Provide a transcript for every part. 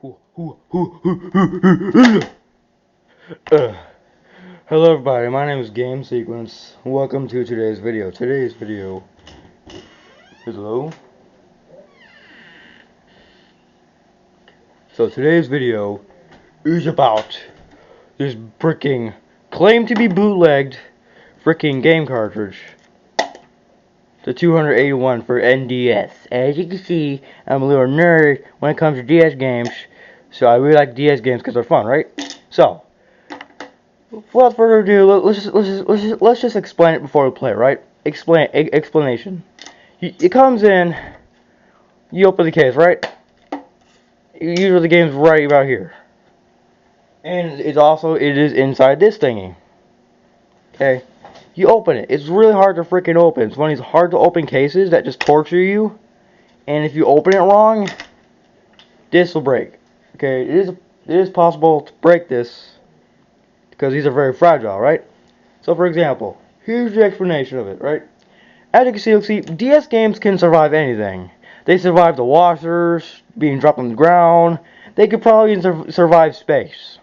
Hello everybody, my name is Game Sequence. Welcome to today's video. Today's video is low. So today's video is about this freaking claim to be bootlegged freaking game cartridge. The 281 for NDS. As you can see, I'm a little nerd when it comes to DS games. So I really like DS games because they're fun, right? So without further ado, let's just explain it before we play, right? Explanation. It comes in. You open the case, right? Usually the game's right about here, and it is inside this thingy. Okay, you open it. It's really hard to freaking open. It's one of these hard to open cases that just torture you. And if you open it wrong, this will break. Okay, it is possible to break this because these are very fragile, right? So for example, here's the explanation of it, right? As you can see, DS games can survive anything. They survive the washers, being dropped on the ground. They could probably even survive space.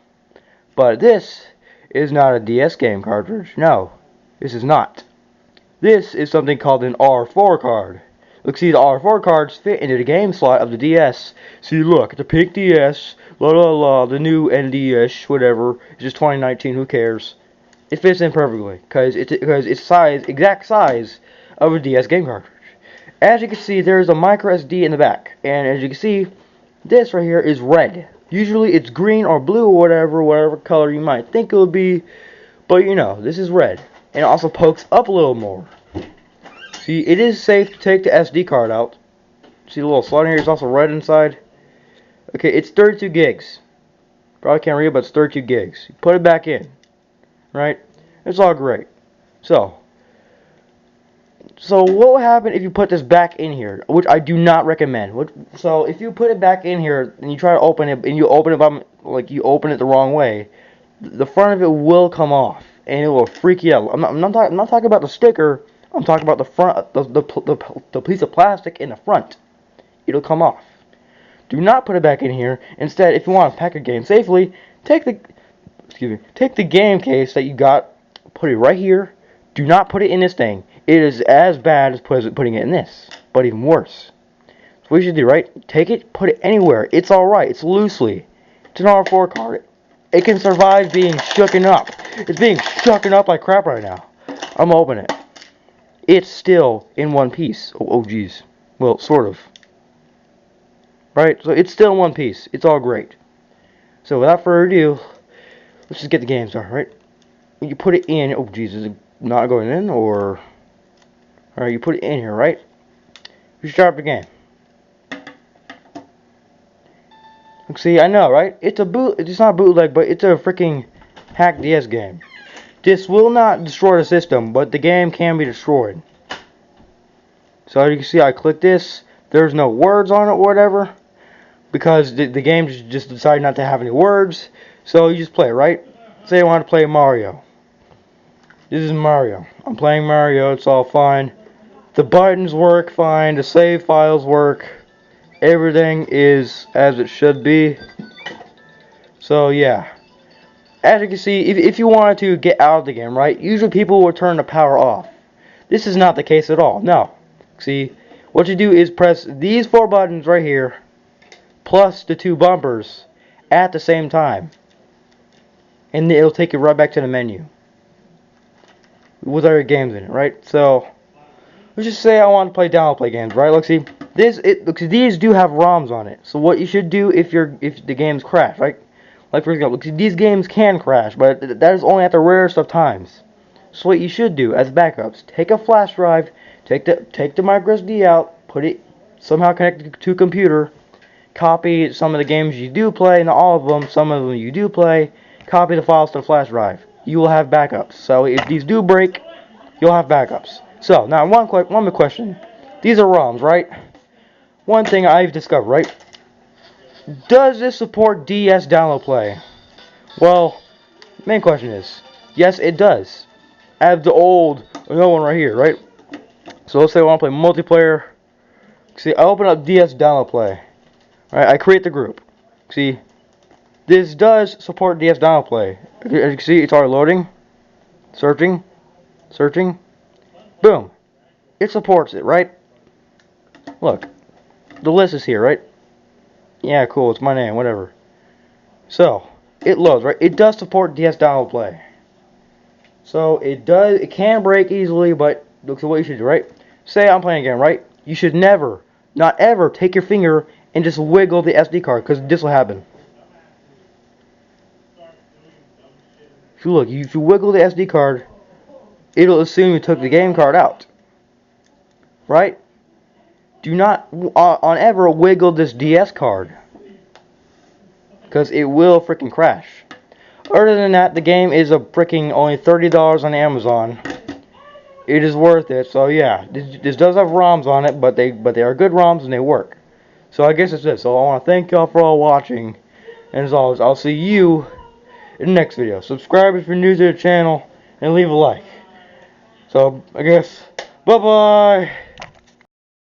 But this is not a DS game cartridge. No, this is not. This is something called an R4 card. Look, see, the R4 cards fit into the game slot of the DS. See, look, the pink DS, the new NDS, whatever. It's just 2019, who cares? It fits in perfectly, because it's exact size of a DS game cartridge. As you can see, there's a micro SD in the back, and as you can see, this right here is red. Usually it's green or blue or whatever color you might think it would be, but you know, this is red. And it also pokes up a little more. See, it is safe to take the SD card out. See the little slot here is also red inside. Okay, it's 32 gigs. Probably can't read it, but it's 32 gigs. You put it back in. Right? It's all great. So what will happen if you put this back in here, which I do not recommend. So if you put it back in here and you try to open it, and you open it like you open it the wrong way, the front of it will come off and it will freak you out. I'm not talking about the sticker. I'm talking about the front, the piece of plastic in the front. It'll come off. Do not put it back in here. Instead, if you want to pack a game safely, take the game case that you got, put it right here. Do not put it in this thing. It is as bad as putting it in this, but even worse. So what you should do, right? Take it, put it anywhere. It's alright. It's loosely. It's an R4 card. It can survive being shooken up. It's being shooken up like crap right now. I'm gonna open it. It's still in one piece. Oh geez. Well, sort of. Right? So it's still in one piece. It's all great. So without further ado, let's just get the game started, right? You put it in. Oh geez, is it not going in, or... Alright, you put it in here, right? You start the game. See, I know, right? It's not bootleg, but it's a freaking hack DS game. This will not destroy the system, but the game can be destroyed. So as you can see, I click this. There's no words on it or whatever, because the game just decided not to have any words. So you just play, right? Say I want to play Mario. This is Mario. I'm playing Mario. It's all fine. The buttons work fine. The save files work. Everything is as it should be. So yeah. As you can see, if you wanted to get out of the game, right? Usually people will turn the power off. This is not the case at all. No. See, what you do is press these 4 buttons right here, plus the 2 bumpers, at the same time. And it'll take you right back to the menu. With all your games in it, right? So let's just say I want to play download play games, right? Look, see, these do have ROMs on it. So what you should do if the games crash, right? Like for example, look, these games can crash, but that is only at the rarest of times. So what you should do as backups, take a flash drive, take the micro SD out, put it somehow connected to a computer, copy some of the games you do play, not all of them, some of them you do play, copy the files to the flash drive. You will have backups. So if these do break, you'll have backups. So now one more question. These are ROMs, right? One thing I've discovered, right? Does this support DS download play? Well, main question is, yes, it does. I have the another one right here, right? So let's say I want to play multiplayer. See, I open up DS download play. Right, I create the group. See, this does support DS Download Play. As you can see, it's already loading, searching, boom. It supports it, right? Look, the list is here, right? Yeah, cool, it's my name, whatever. So, it loads, right? It does support DS Download Play. So, it can break easily, but look at what you should do, right? Say I'm playing again, right? You should never, not ever, take your finger and just wiggle the SD card, because this will happen. If you wiggle the SD card, it'll assume you took the game card out. Right? Do not on ever wiggle this DS card, because it will freaking crash. Other than that, the game is a freaking only $30 on Amazon. It is worth it. So yeah, this does have ROMs on it, but they are good ROMs and they work. So I guess that's it. So I want to thank y'all for all watching, and as always, I'll see you in the next video. Subscribe if you're new to the channel, and leave a like. So I guess, bye bye.